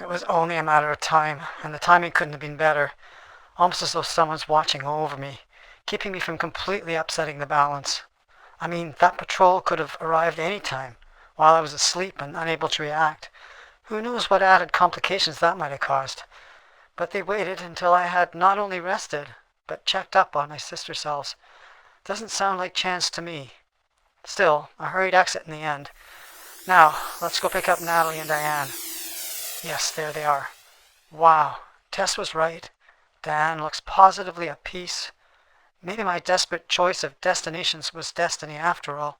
It was only a matter of time, and the timing couldn't have been better, almost as though someone's watching over me, keeping me from completely upsetting the balance. I mean, that patrol could have arrived any time, while I was asleep and unable to react. Who knows what added complications that might have caused? But they waited until I had not only rested, but checked up on my sister cells. Doesn't sound like chance to me. Still, a hurried exit in the end. Now, let's go pick up Natalie and Diane. Yes, there they are. Wow, Tess was right. Diane looks positively at peace. Maybe my desperate choice of destinations was destiny after all.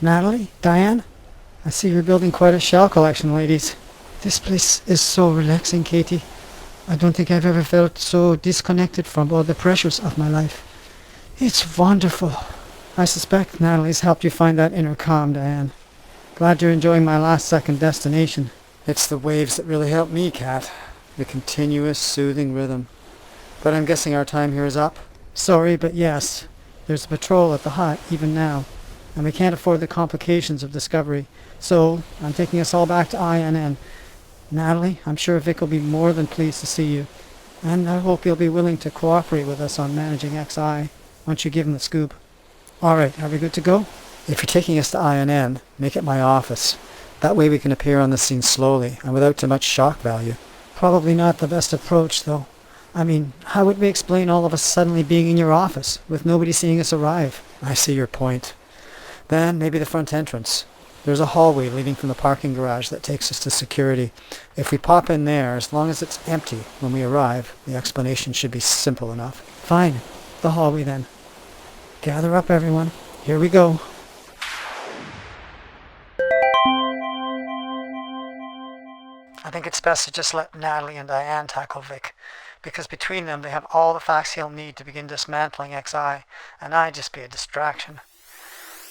Natalie? Diane? I see you're building quite a shell collection, ladies. This place is so relaxing, Katie. I don't think I've ever felt so disconnected from all the pressures of my life. It's wonderful. I suspect Natalie's helped you find that inner calm, Diane. Glad you're enjoying my last second destination. It's the waves that really help me, Kat. The continuous, soothing rhythm. But I'm guessing our time here is up? Sorry, but yes. There's a patrol at the hut, even now. And we can't afford the complications of discovery. So, I'm taking us all back to INN. Natalie, I'm sure Vic will be more than pleased to see you. And I hope you'll be willing to cooperate with us on managing XI, once you give him the scoop. Alright, are we good to go? If you're taking us to INN, make it my office. That way we can appear on the scene slowly, and without too much shock value. Probably not the best approach, though. I mean, how would we explain all of us suddenly being in your office, with nobody seeing us arrive? I see your point. Then maybe the front entrance. There's a hallway leading from the parking garage that takes us to security. If we pop in there, as long as it's empty when we arrive, the explanation should be simple enough. Fine. The hallway then. Gather up, everyone. Here we go. I think it's best to just let Natalie and Diane tackle Vic, because between them they have all the facts he'll need to begin dismantling XI, and I'd just be a distraction.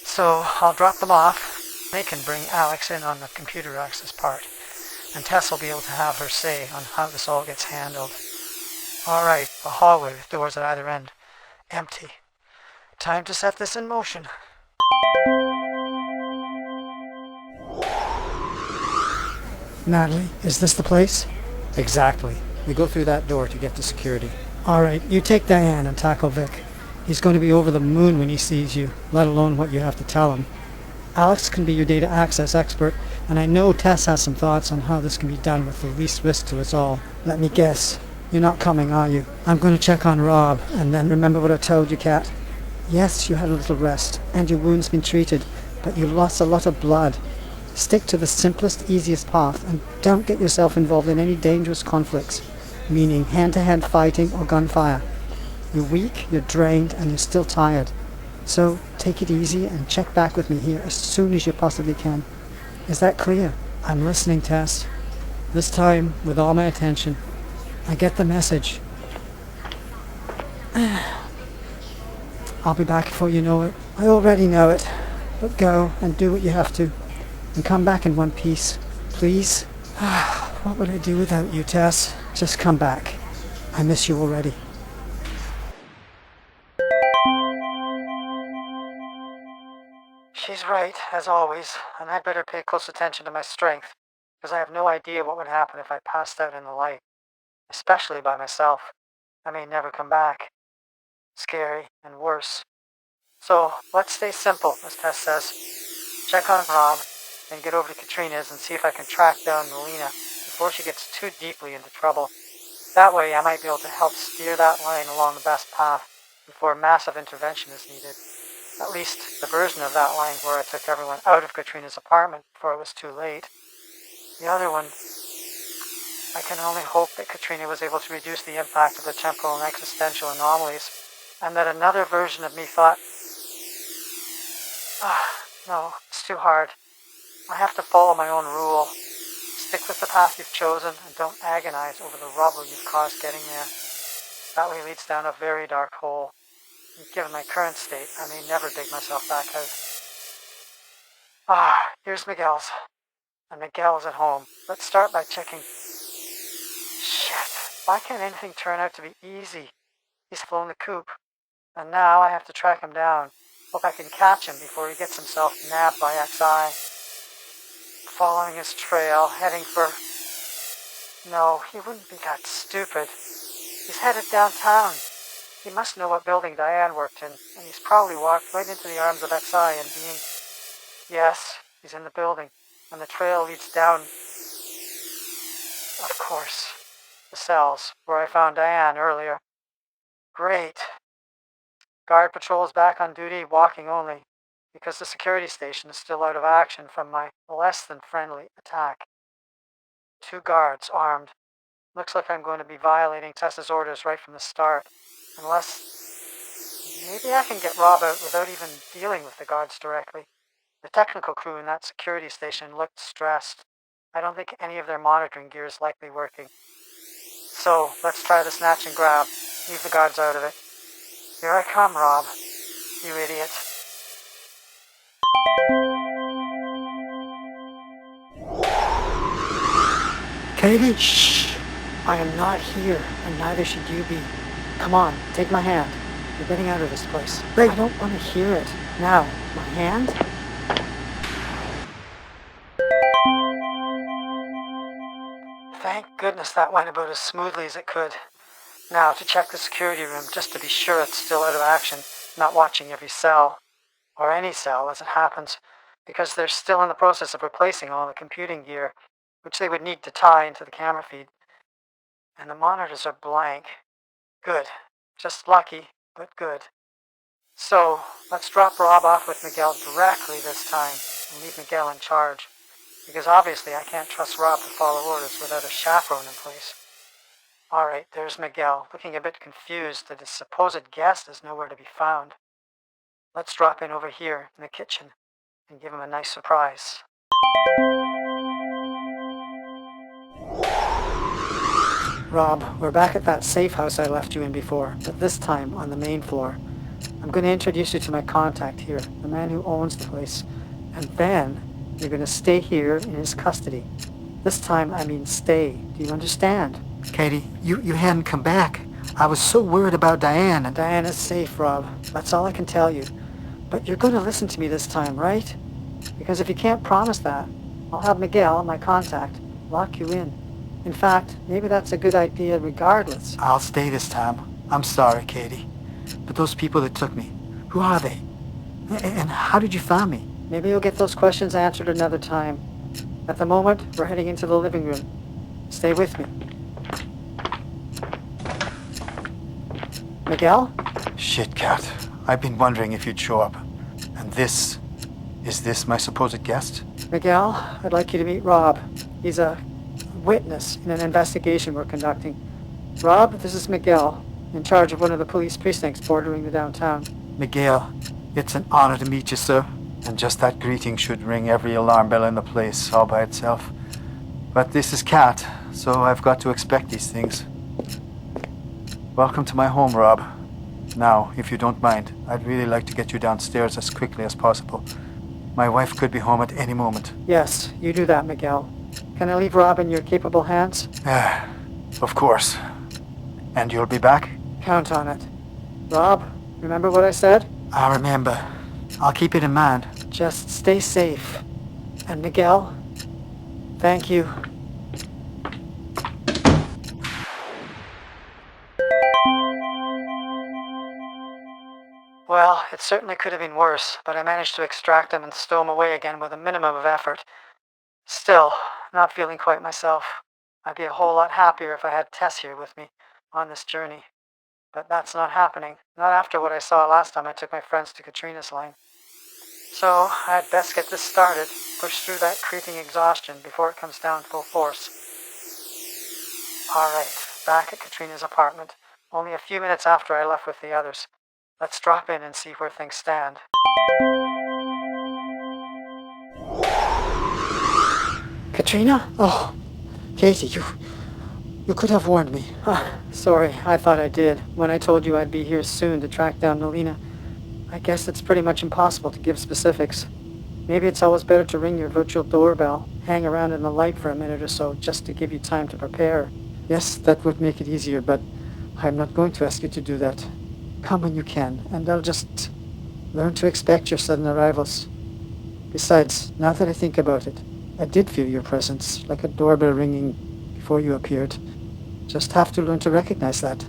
So I'll drop them off. They can bring Alex in on the computer access part, and Tess will be able to have her say on how this all gets handled. Alright, a hallway with doors at either end. Empty. Time to set this in motion. Natalie, is this the place? Exactly. We go through that door to get to security. Alright, you take Diane and tackle Vic. He's going to be over the moon when he sees you, let alone what you have to tell him. Alex can be your data access expert, and I know Tess has some thoughts on how this can be done with the least risk to us all. Let me guess. You're not coming, are you? I'm going to check on Rob, and then remember what I told you, Kat. Yes, you had a little rest, and your wound's been treated, but you lost a lot of blood. Stick to the simplest, easiest path, and don't get yourself involved in any dangerous conflicts, meaning hand-to-hand fighting or gunfire. You're weak, you're drained, and you're still tired. So take it easy and check back with me here as soon as you possibly can. Is that clear? I'm listening, Tess. This time, with all my attention. I get the message. I'll be back before you know it. I already know it. But go and do what you have to. And come back in one piece. Please? What would I do without you, Tess? Just come back. I miss you already. She's right, as always, and I'd better pay close attention to my strength, because I have no idea what would happen if I passed out in the light, especially by myself. I may never come back. Scary and worse. So, let's stay simple, as Tess says. Check on Rob, and get over to Katrina's and see if I can track down Melina before she gets too deeply into trouble. That way I might be able to help steer that line along the best path before massive intervention is needed. At least, the version of that line where I took everyone out of Katrina's apartment before it was too late. The other one, I can only hope that Katrina was able to reduce the impact of the temporal and existential anomalies, and that another version of me thought, no, it's too hard. I have to follow my own rule. Stick with the path you've chosen and don't agonize over the rubble you've caused getting there. That way leads down a very dark hole. And given my current state, I may never dig myself back out. Here's Miguel's. And Miguel's at home. Let's start by checking. Shit, why can't anything turn out to be easy? He's flown the coop. And now I have to track him down. Hope I can catch him before he gets himself nabbed by XI. Following his trail, heading for... No, he wouldn't be that stupid. He's headed downtown. He must know what building Diane worked in, and he's probably walked right into the arms of XI and being... Yes, he's in the building, and the trail leads down... Of course, the cells, where I found Diane earlier. Great. Guard patrol is back on duty, walking only, because the security station is still out of action from my less-than-friendly attack. 2 guards, armed. Looks like I'm going to be violating Tessa's orders right from the start. Unless... maybe I can get Rob out without even dealing with the guards directly. The technical crew in that security station looked stressed. I don't think any of their monitoring gear is likely working. So, let's try the snatch and grab. Leave the guards out of it. Here I come, Rob. You idiot. Katie, shh! I am not here, and neither should you be. Come on, take my hand. We're getting out of this place. Wait, I don't want to hear it. Now, my hand? Thank goodness that went about as smoothly as it could. Now, to check the security room, just to be sure it's still out of action, not watching every cell, or any cell as it happens, because they're still in the process of replacing all the computing gear, which they would need to tie into the camera feed. And the monitors are blank. Good. Just lucky, but good. So, let's drop Rob off with Miguel directly this time, and leave Miguel in charge, because obviously I can't trust Rob to follow orders without a chaperone in place. Alright, there's Miguel, looking a bit confused that his supposed guest is nowhere to be found. Let's drop in over here in the kitchen and give him a nice surprise. Rob, we're back at that safe house I left you in before, but this time on the main floor. I'm going to introduce you to my contact here, the man who owns the place, and then you're going to stay here in his custody. This time I mean stay. Do you understand? Katie, you hadn't come back. I was so worried about Diane, and Diane is safe, Rob. That's all I can tell you. But you're going to listen to me this time, right? Because if you can't promise that, I'll have Miguel, my contact, lock you in. In fact, maybe that's a good idea regardless. I'll stay this time. I'm sorry, Katie. But those people that took me, who are they? And how did you find me? Maybe you'll get those questions answered another time. At the moment, we're heading into the living room. Stay with me. Miguel? Shit, Cat. I've been wondering if you'd show up. And this... is this my supposed guest? Miguel, I'd like you to meet Rob. He's a witness in an investigation we're conducting. Rob, this is Miguel, in charge of one of the police precincts bordering the downtown. Miguel, it's an honor to meet you, sir. And just that greeting should ring every alarm bell in the place all by itself. But this is Cat, so I've got to expect these things. Welcome to my home, Rob. Now, if you don't mind, I'd really like to get you downstairs as quickly as possible. My wife could be home at any moment. Yes, you do that, Miguel. Can I leave Rob in your capable hands? Of course. And you'll be back? Count on it. Rob, remember what I said? I remember. I'll keep it in mind. Just stay safe. And Miguel, thank you. Well, it certainly could have been worse, but I managed to extract him and stow him away again with a minimum of effort. Still, not feeling quite myself. I'd be a whole lot happier if I had Tess here with me on this journey. But that's not happening. Not after what I saw last time I took my friends to Katrina's line. So, I'd best get this started, push through that creeping exhaustion before it comes down full force. Alright, back at Katrina's apartment, only a few minutes after I left with the others. Let's drop in and see where things stand. Katrina? Oh, Katie, you could have warned me. Sorry, I thought I did, when I told you I'd be here soon to track down Nalina. I guess it's pretty much impossible to give specifics. Maybe it's always better to ring your virtual doorbell, hang around in the light for a minute or so, just to give you time to prepare. Yes, that would make it easier, but I'm not going to ask you to do that. Come when you can, and I'll just Learn to expect your sudden arrivals. Besides, now that I think about it, I did feel your presence, like a doorbell ringing before you appeared. Just have to learn to recognize that.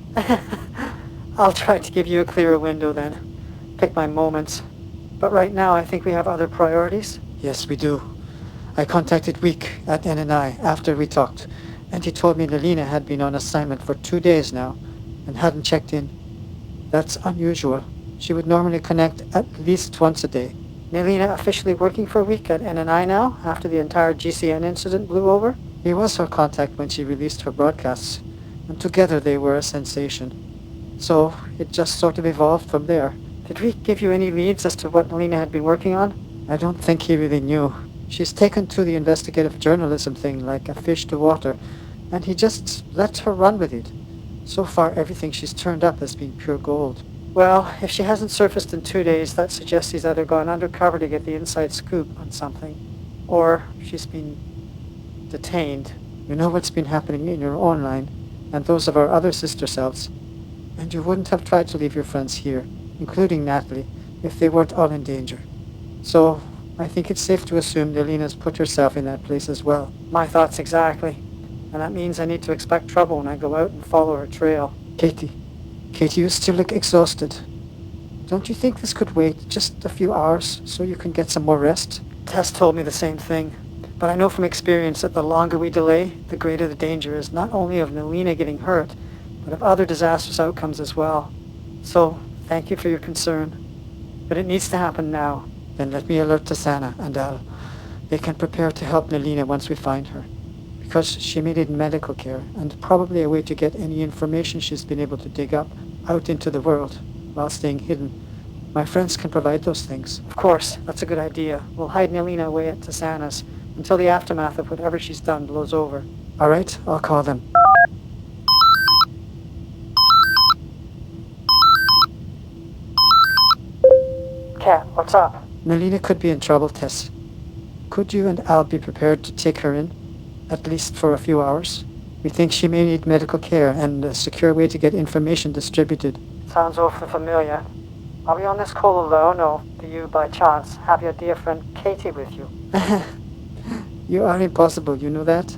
I'll try to give you a clearer window then. Pick my moments. But right now I think we have other priorities. Yes, we do. I contacted Week at NNI after we talked, and he told me Nelina had been on assignment for 2 days now and hadn't checked in. That's unusual. She would normally connect at least once a day. Nelina officially working for Week at NNI now, after the entire GCN incident blew over? He was her contact when she released her broadcasts, and together they were a sensation. So it just sort of evolved from there. Did Week give you any leads as to what Nelina had been working on? I don't think he really knew. She's taken to the investigative journalism thing like a fish to water, and he just let her run with it. So far, everything she's turned up has been pure gold. Well, if she hasn't surfaced in 2 days, that suggests he's either gone undercover to get the inside scoop on something, or she's been detained. You know what's been happening in your own line, and those of our other sister selves, and you wouldn't have tried to leave your friends here, including Natalie, if they weren't all in danger. So, I think it's safe to assume Nelina's put herself in that place as well. My thoughts exactly. And that means I need to expect trouble when I go out and follow her trail. Katie, you still look exhausted. Don't you think this could wait just a few hours so you can get some more rest? Tess told me the same thing. But I know from experience that the longer we delay, the greater the danger is not only of Nelina getting hurt, but of other disastrous outcomes as well. So, thank you for your concern. But it needs to happen now. Then let me alert Tasana and Al. They can prepare to help Nelina once we find her. Because she may need medical care, and probably a way to get any information she's been able to dig up out into the world, while staying hidden. My friends can provide those things. Of course, that's a good idea. We'll hide Nelina away at Tasana's, until the aftermath of whatever she's done blows over. Alright, I'll call them. Kat, what's up? Nelina could be in trouble, Tess. Could you and Al be prepared to take her in? At least for a few hours. We think she may need medical care and a secure way to get information distributed. Sounds awfully familiar. Are we on this call alone, or do you, by chance, have your dear friend Katie with you? You are impossible, you know that?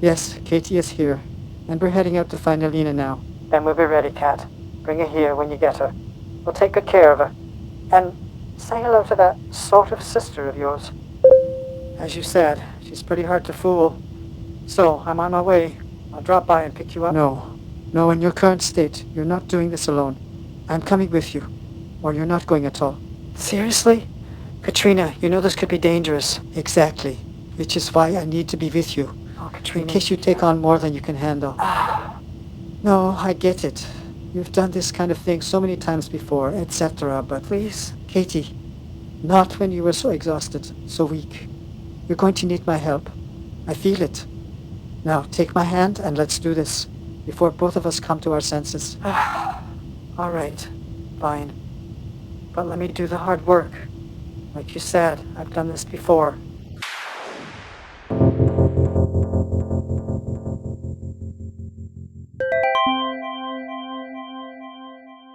Yes, Katie is here, and we're heading out to find Nelina now. Then we'll be ready, Kat. Bring her here when you get her. We'll take good care of her. And say hello to that sort of sister of yours. As you said, she's pretty hard to fool. So, I'm on my way. I'll drop by and pick you up. No, in your current state, you're not doing this alone. I'm coming with you, or you're not going at all. Seriously? Katrina, you know this could be dangerous. Exactly, which is why I need to be with you. Oh, Katrina. In case you take on more than you can handle. No, I get it. You've done this kind of thing so many times before, etc., but please, Katie, not when you were so exhausted, so weak. You're going to need my help. I feel it. Now, take my hand and let's do this, before both of us come to our senses. All right, fine. But let me do the hard work. Like you said, I've done this before.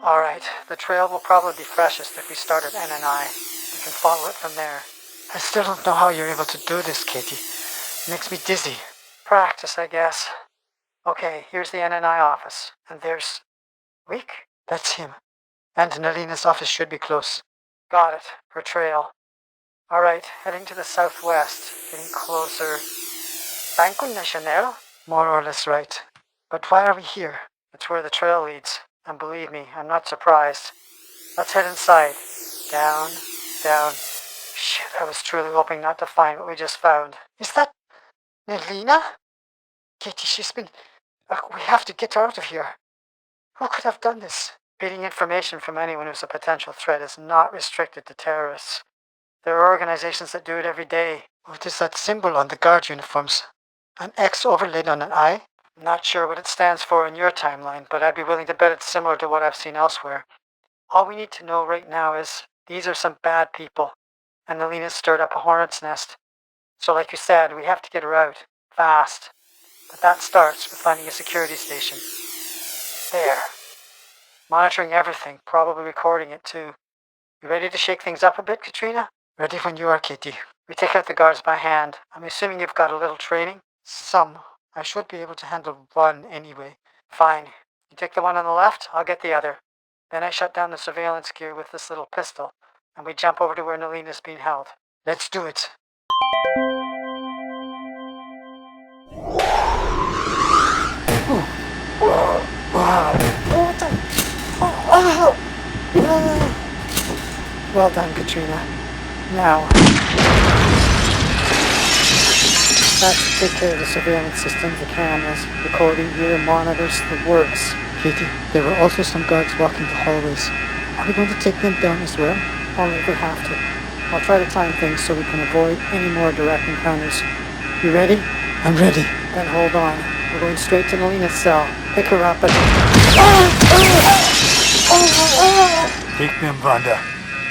All right, the trail will probably be freshest if we start at NNI. We can follow it from there. I still don't know how you're able to do this, Katie. It makes me dizzy. Practice, I guess. Okay, here's the NNI office. And there's... Rick? That's him. And Nelina's office should be close. Got it. Her trail. Alright, heading to the southwest. Getting closer. Banco Nacional? More or less right. But why are we here? It's where the trail leads. And believe me, I'm not surprised. Let's head inside. Down, down. Shit, I was truly hoping not to find what we just found. Is that... Nelina? Katie, she's been... we have to get her out of here. Who could have done this? Getting information from anyone who's a potential threat is not restricted to terrorists. There are organizations that do it every day. What is that symbol on the guard uniforms? An X overlaid on an I? Not sure what it stands for in your timeline, but I'd be willing to bet it's similar to what I've seen elsewhere. All we need to know right now is these are some bad people, and Nelina's stirred up a hornet's nest. So like you said, we have to get her out. Fast. But that starts with finding a security station. There. Monitoring everything, probably recording it too. You ready to shake things up a bit, Katrina? Ready when you are, Katie. We take out the guards by hand. I'm assuming you've got a little training? Some. I should be able to handle one anyway. Fine. You take the one on the left, I'll get the other. Then I shut down the surveillance gear with this little pistol, and we jump over to where Nalina's being held. Let's do it. Well done, Katrina. Now, that should take care of the surveillance systems, the cameras, recording gear, monitors, the works. Katie, there were also some guards walking the hallways. Are we going to take them down as well? Only if we have to. I'll try to time things so we can avoid any more direct encounters. You ready? I'm ready. Then hold on. We're going straight to Nalina's cell. Pick her up and... Take them, Wanda.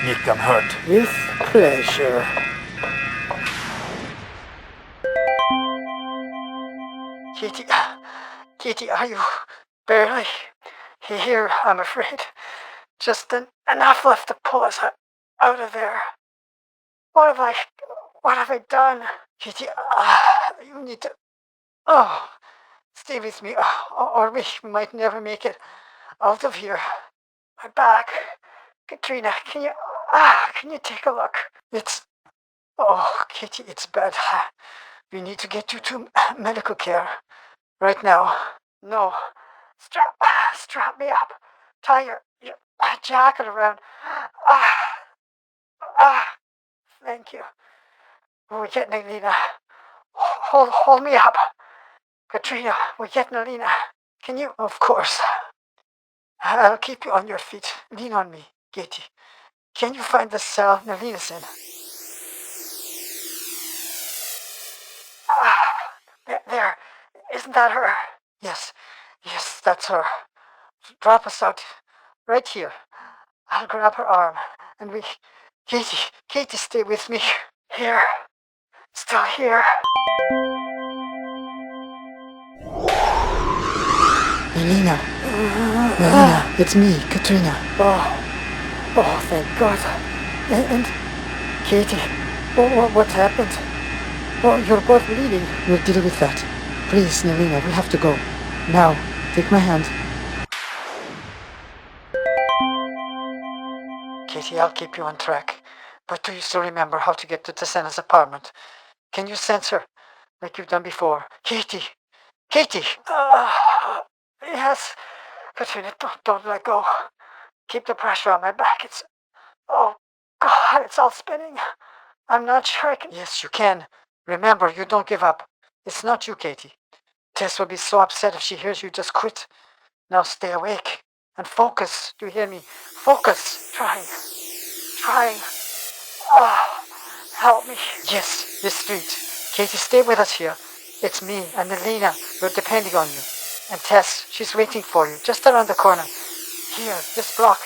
Make them hurt. With pleasure. Katie, are you barely here, I'm afraid? Just enough left to pull us out of there. What have I done? Katie, you need to... stay with me, or we might never make it out of here. My back. Katrina, can you take a look? Katie, it's bad. We need to get you to medical care. Right now. No. Strap me up. Tie your jacket around. Thank you. We get Nalina. Hold me up. Katrina, we get Nalina. Can you? Of course. I'll keep you on your feet. Lean on me, Katie. Can you find the cell Nalina's in? There. Isn't that her? Yes, that's her. Drop us out. Right here. I'll grab her arm. And we... Katie, stay with me. Here. Still here. Nalina, it's me, Katrina. Oh, thank God. And Katie, what happened? Oh, you're both bleeding. We'll deal with that. Please, Nalina, we have to go. Now, take my hand. Katie, I'll keep you on track. But do you still remember how to get to Tasana's apartment? Can you sense her, like you've done before? Katie! Yes. Katrina, don't let go. Keep the pressure on my back. Oh, God, it's all spinning. I'm not sure I can... Yes, you can. Remember, you don't give up. It's not you, Katie. Tess will be so upset if she hears you just quit. Now stay awake and focus. Do you hear me? Focus. Trying. Help me. Yes, this street. Katie, stay with us here. It's me and Nalina. We're depending on you. And Tess, she's waiting for you, just around the corner. Here, this block.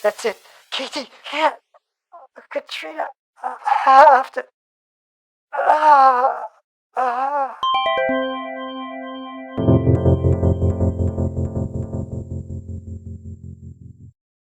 That's it. Katie, can't. Katrina, I have to...